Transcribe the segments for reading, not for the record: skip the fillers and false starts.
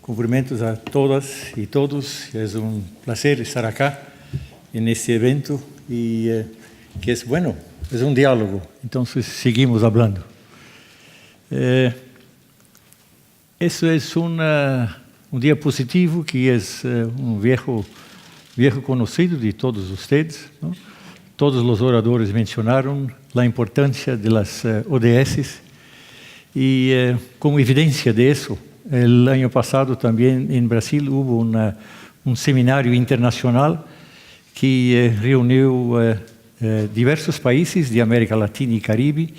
Cumprimentos a todas y todos. Es un placer estar acá en este evento y que es bueno, es un diálogo. Entonces seguimos hablando. Eso es un diapositivo que es un viejo conocido de todos ustedes, ¿no? Todos los oradores mencionaron la importancia de las ODS y como evidencia de eso, el año pasado también en Brasil hubo un seminario internacional que reunió diversos países de América Latina y Caribe,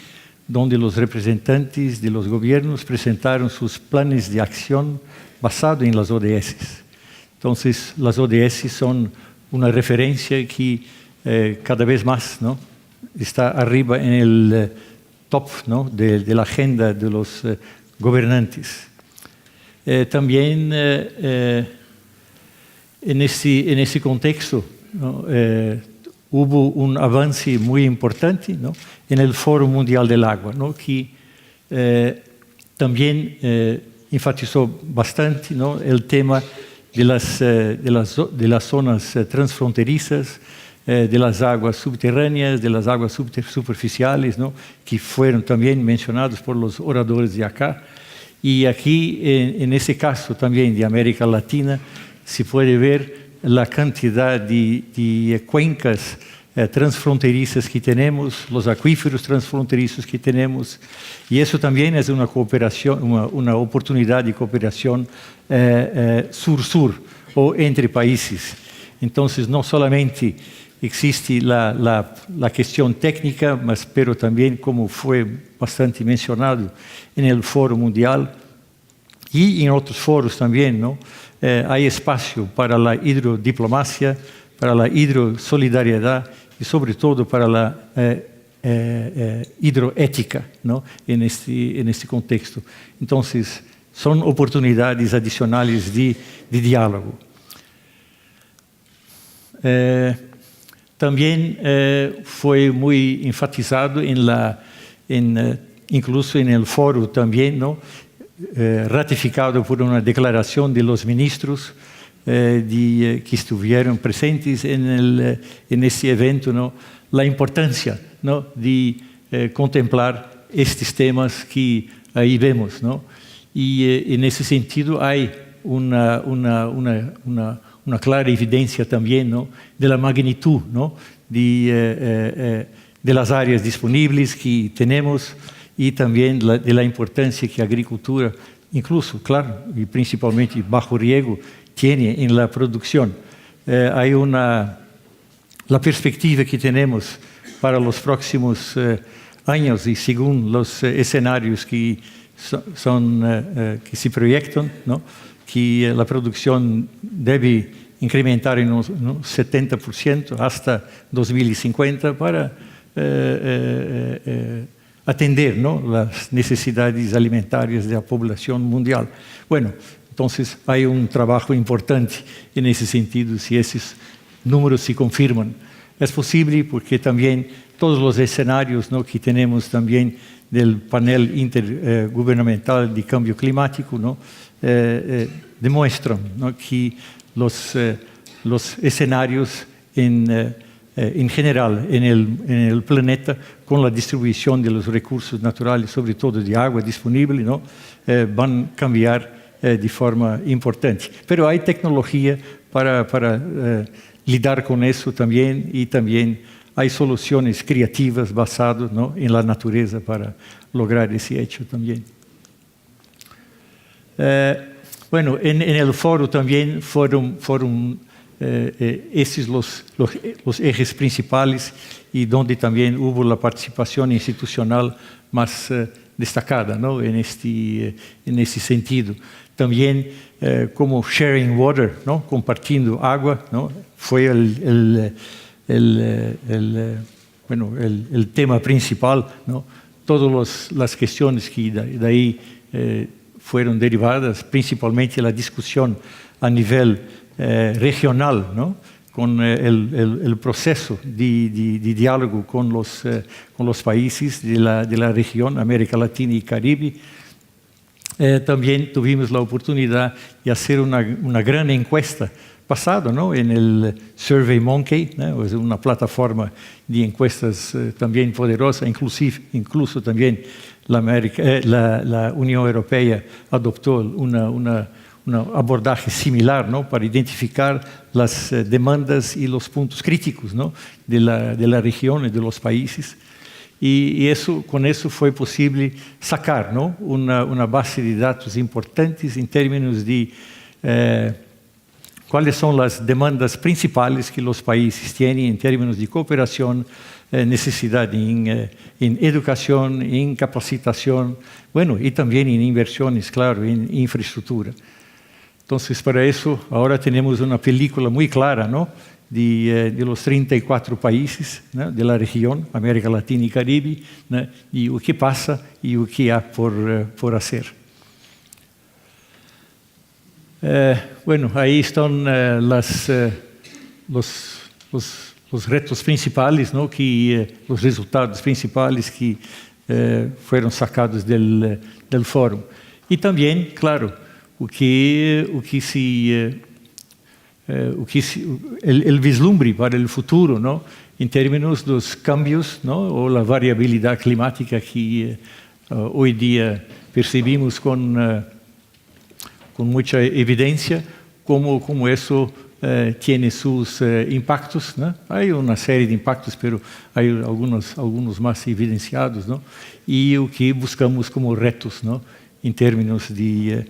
donde los representantes de los gobiernos presentaron sus planes de acción basados en las ODS. Entonces, las ODS son una referencia que cada vez más, ¿no?, está arriba en el top, ¿no?, de la agenda de los gobernantes. También en ese contexto, ¿no?, hubo un avance muy importante, ¿no?, en el Foro Mundial del Agua, ¿no?, que también enfatizó bastante, ¿no?, el tema de las zonas transfronterizas, de las aguas subterráneas, de las aguas superficiales, ¿no?, que fueron también mencionados por los oradores de acá. Y aquí, en ese caso también de América Latina, se puede ver la cantidad de cuencas transfronterizas que tenemos, los acuíferos transfronterizos que tenemos, y eso también es una cooperación, una oportunidad de cooperación sur-sur o entre países. Entonces, no solamente existe la cuestión técnica, pero también, como fue bastante mencionado en el Foro Mundial y en otros foros también, ¿no?, hay espacio para la hidrodiplomacia, para la hidrosolidariedad y sobre todo para la hidroética, ¿no?, en este contexto. Entonces, son oportunidades adicionales de diálogo. También fue muy enfatizado incluso en el foro también, ¿no?, ratificado por una declaración de los ministros que estuvieron presentes en este evento, ¿no?, la importancia, ¿no?, de contemplar estos temas que ahí vemos, ¿no? Y en ese sentido hay una clara evidencia también, ¿no?, de la magnitud, ¿no?, de las áreas disponibles que tenemos y también de la importancia que la agricultura, incluso, claro, y principalmente bajo riego, tiene en la producción. Hay la perspectiva que tenemos para los próximos años y según los escenarios que se proyectan, ¿no?, que la producción debe incrementar en un 70% hasta 2050 para atender, ¿no?, las necesidades alimentarias de la población mundial. Bueno, entonces hay un trabajo importante en ese sentido, si esos números se confirman. Es posible porque también todos los escenarios, ¿no?, que tenemos también del panel intergubernamental de cambio climático, ¿no?, demuestran, ¿no?, que los escenarios en general en el planeta, con la distribución de los recursos naturales, sobre todo de agua disponible, ¿no?, van a cambiar de forma importante. Pero hay tecnología para lidar con eso también, y también hay soluciones creativas basadas, ¿no?, en la naturaleza para lograr ese hecho también. Bueno, en el foro también fueron estos los ejes principales y donde también hubo la participación institucional más destacada, ¿no?, en ese sentido. También como sharing water, ¿no?, compartiendo agua, ¿no?, fue el tema principal, ¿no? Todas las cuestiones que de ahí fueron derivadas, principalmente la discusión a nivel regional, ¿no?, con el proceso de diálogo con los países de la región, América Latina y Caribe, También tuvimos la oportunidad de hacer una gran encuesta pasado, ¿no? En el SurveyMonkey, ¿no? Es una plataforma de encuestas también poderosa, incluso también la Unión Europea adoptó un abordaje similar, ¿no? Para identificar las demandas y los puntos críticos, ¿no? de la región y de los países. Y con eso fue posible sacar, ¿no? una base de datos importantes en términos de cuáles son las demandas principales que los países tienen en términos de cooperación, necesidad en educación, en capacitación, bueno, y también en inversiones, claro, en infraestructura. Entonces, para eso, ahora tenemos una película muy clara, ¿no? de los 34 países, ¿no? de la región, América Latina y Caribe, ¿no? y lo que pasa y lo que hay por hacer. Bueno, ahí están los retos principales, ¿no? Los resultados principales que fueron sacados del fórum. Y también, claro, el vislumbre para el futuro, ¿no? En términos de los cambios, ¿no? O la variabilidad climática que hoy día percibimos con mucha evidencia, como eso tiene sus impactos, ¿no? Hay una serie de impactos, pero hay algunos más evidenciados, ¿no? Y lo que buscamos como retos, ¿no? En términos de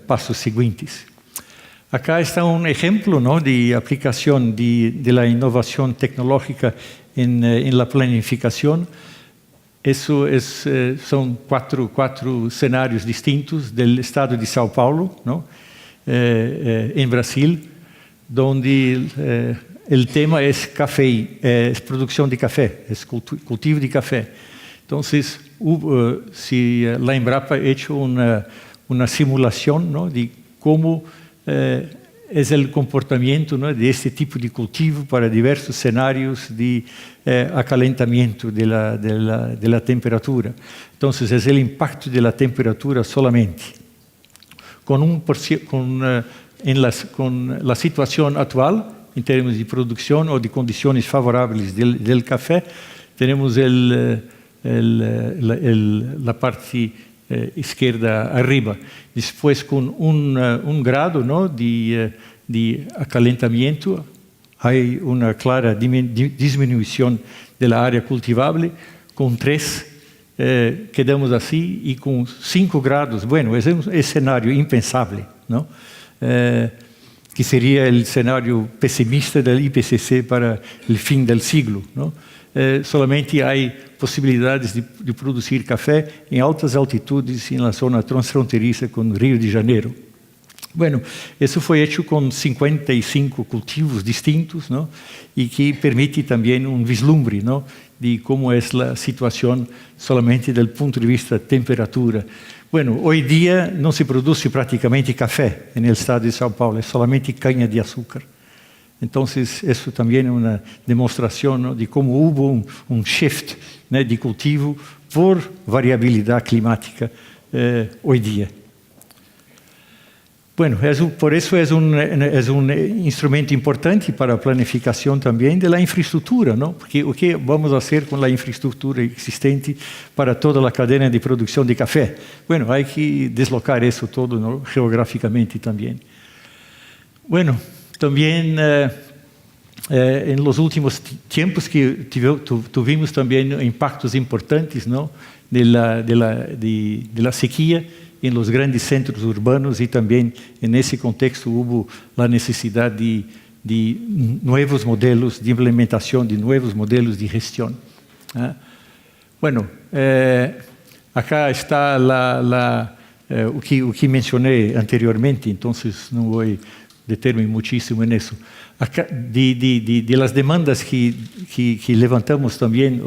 pasos siguientes. Acá está un ejemplo, ¿no? de aplicación de la innovación tecnológica en la planificación. Eso son cuatro escenarios distintos del estado de São Paulo, ¿no? En Brasil, donde el tema es café, es producción de café, es cultivo de café. Entonces, la Embrapa ha hecho una simulación, ¿no? de cómo es el comportamiento, ¿no? de este tipo de cultivo para diversos escenarios de acalentamiento de la temperatura. Entonces, es el impacto de la temperatura solamente. Con la situación actual, en términos de producción o de condiciones favorables del café, tenemos la parte izquierda arriba. Después, con un grado, ¿no? de acalentamiento, hay una clara disminución de la área cultivable. Con 3 quedamos así, y con 5 grados, bueno, es un escenario impensable, ¿no? Que sería el escenario pesimista del IPCC para el fin del siglo, ¿no? Solamente hay posibilidades de producir café en altas altitudes en la zona transfronteriza con Río de Janeiro. Bueno, eso fue hecho con 55 cultivos distintos, ¿no? Y que permite también un vislumbre, ¿no? de cómo es la situación solamente del punto de vista de temperatura. Bueno, hoy día no se produce prácticamente café en el estado de São Paulo, es solamente caña de azúcar. Entonces, eso también es una demostración, ¿no? de cómo hubo un shift, ¿no? de cultivo por variabilidad climática hoy día. Bueno, por eso es un instrumento importante para la planificación también de la infraestructura, ¿no? Porque ¿qué vamos a hacer con la infraestructura existente para toda la cadena de producción de café? Bueno, hay que deslocar eso todo, ¿no? geográficamente también. Bueno, también en los últimos tiempos que tuvimos también impactos importantes, ¿no? de la sequía en los grandes centros urbanos, y también en ese contexto hubo la necesidad de nuevos modelos, de implementación de nuevos modelos de gestión. Bueno, acá está o que mencioné anteriormente, entonces no voy a detenerme muchísimo en eso. Acá, de las demandas que levantamos también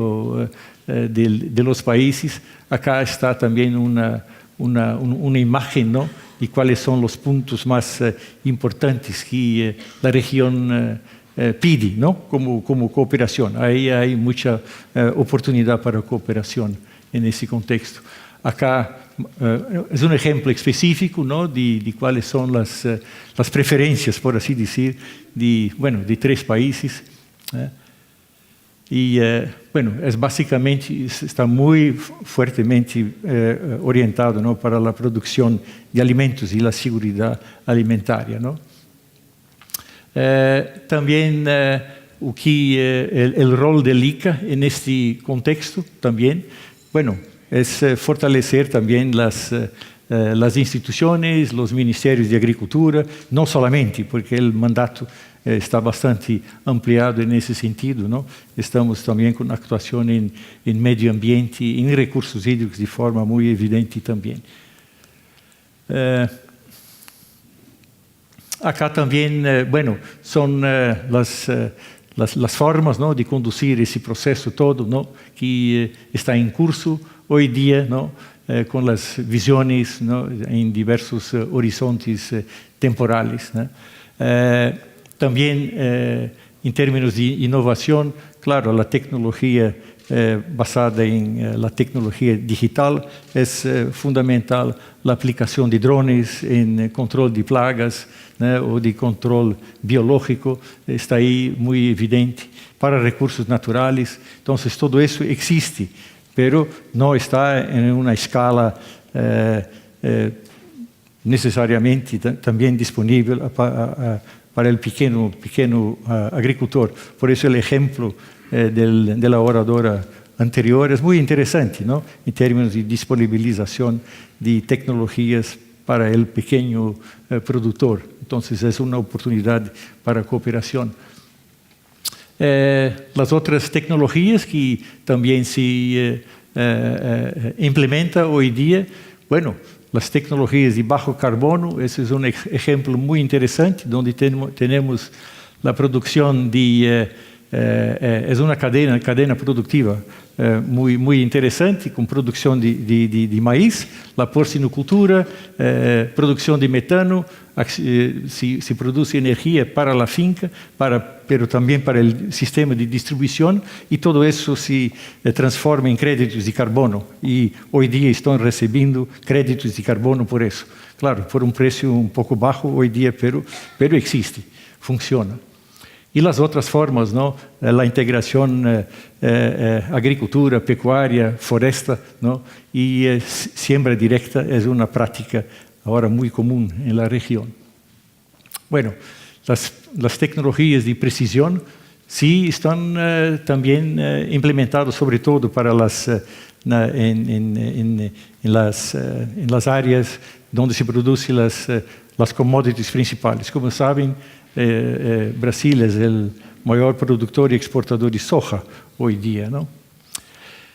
de los países, acá está también una imagen, ¿no? de cuáles son los puntos más importantes que la región pide, ¿no? como cooperación. Ahí hay mucha oportunidad para cooperación en ese contexto. Acá es un ejemplo específico, ¿no? de cuáles son las preferencias, por así decir, de 3 países. Y bueno, es básicamente, está muy fuertemente orientado, ¿no? para la producción de alimentos y la seguridad alimentaria, ¿no? También el rol del ICA en este contexto también, bueno, es fortalecer también las instituciones, los ministerios de agricultura, no solamente porque el mandato está bastante ampliado en ese sentido, ¿no? Estamos también con actuación en medio ambiente, en recursos hídricos de forma muy evidente también. Acá también, bueno, son las formas, ¿no? de conducir ese proceso todo, ¿no? que está en curso hoy día, ¿no? Con las visiones, ¿no? en diversos horizontes temporales, ¿no? También en términos de innovación, claro, la tecnología basada en la tecnología digital es fundamental. La aplicación de drones en control de plagas, ¿no? o de control biológico está ahí muy evidente para recursos naturales. Entonces, todo eso existe, pero no está en una escala necesariamente también disponible para el pequeño agricultor. Por eso el ejemplo de la oradora anterior es muy interesante, ¿no? En términos de disponibilización de tecnologías para el pequeño productor. Entonces es una oportunidad para cooperación. Las otras tecnologías que también se implementan hoy día, bueno, las tecnologías de bajo carbono, ese es un ejemplo muy interesante, donde tenemos la producción de... es una cadena productiva muy interesante, con producción de maíz, la porcinocultura, producción de metano, se produce energía para la finca, pero también para el sistema de distribución, y todo eso se transforma en créditos de carbono, y hoy día están recibiendo créditos de carbono por eso. Claro, por un precio un poco bajo hoy día, pero existe, funciona. Y las otras formas, ¿no? La integración agricultura, pecuaria, foresta, ¿no? Y siembra directa es una práctica ahora muy común en la región. Bueno, las tecnologías de precisión sí están también implementadas, sobre todo para en las áreas donde se producen las commodities principales. Como saben, Brasil es el mayor productor y exportador de soja hoy día, ¿no?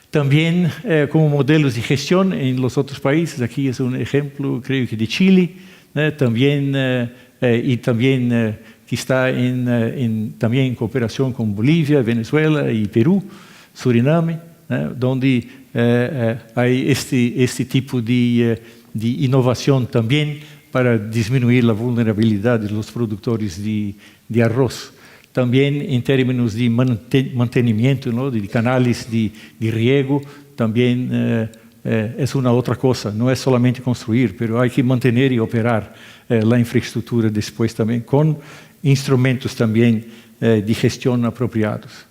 También como modelos de gestión en los otros países, aquí es un ejemplo, creo que de Chile, también, y también que está también en cooperación con Bolivia, Venezuela y Perú, Suriname, donde hay este tipo de innovación también para disminuir la vulnerabilidad de los productores de arroz. También en términos de mantenimiento, ¿no? de canales de riego, también es una otra cosa. No es solamente construir, pero hay que mantener y operar la infraestructura después también, con instrumentos también de gestión apropiados.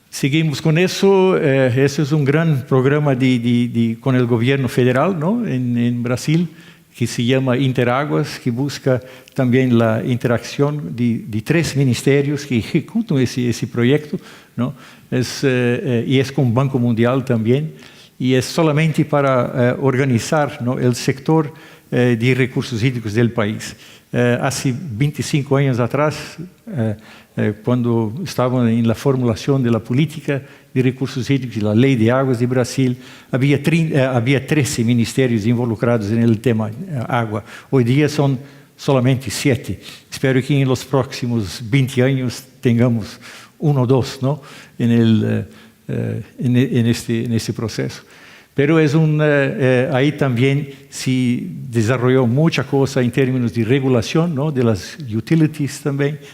Seguimos con eso. Ese es un gran programa con el gobierno federal, ¿no? en Brasil, que se llama Interaguas, que busca también la interacción de 3 ministerios que ejecutan ese proyecto, ¿no? Y es con Banco Mundial también, y es solamente para organizar, ¿no? el sector de recursos hídricos del país. Hace 25 años atrás, cuando estaban en la formulación de la política de recursos hídricos y la ley de aguas de Brasil, había 13 ministerios involucrados en el tema agua. Hoy día son solamente 7. Espero que en los próximos 20 años tengamos 1 o 2, ¿no? en este proceso. Pero ahí también se desarrolló mucha cosa en términos de regulación, ¿no? de las utilities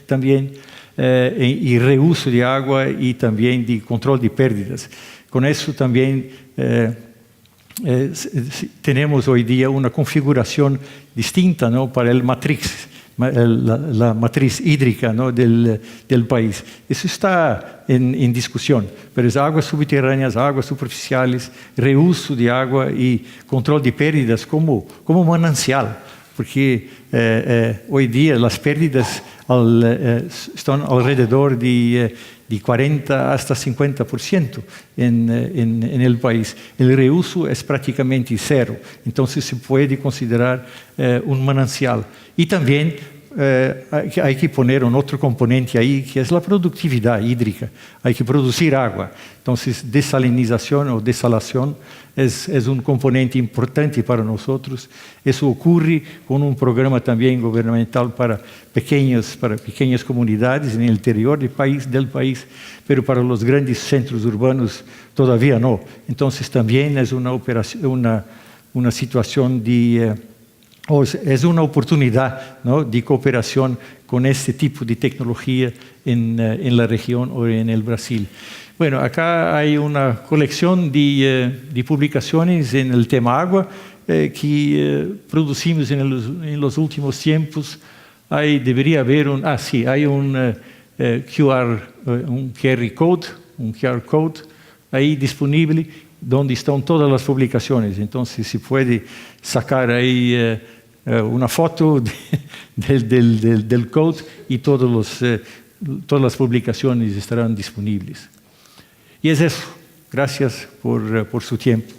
también y reuso de agua y también de control de pérdidas. Con eso también tenemos hoy día una configuración distinta, ¿no?, para la matriz hídrica, ¿no?, del país. Eso está en discusión, pero es aguas subterráneas, aguas superficiales, reuso de agua y control de pérdidas como manancial, porque hoy día las pérdidas están alrededor de 40 hasta 50% en el país. El reuso es prácticamente cero, entonces se puede considerar un manancial. Y también hay que poner un otro componente ahí, que es la productividad hídrica. Hay que producir agua. Entonces, desalinización o desalación es un componente importante para nosotros. Eso ocurre con un programa también gubernamental para pequeñas comunidades en el interior del país, pero para los grandes centros urbanos todavía no. Entonces, también es una situación es una oportunidad, ¿no?, de cooperación con este tipo de tecnología en la región o en el Brasil. Bueno, acá hay una colección de publicaciones en el tema agua que producimos en los últimos tiempos. Debería haber hay un QR code ahí disponible, donde están todas las publicaciones. Entonces se puede sacar ahí una foto del code y todas las publicaciones estarán disponibles. Y es eso. Gracias por su tiempo.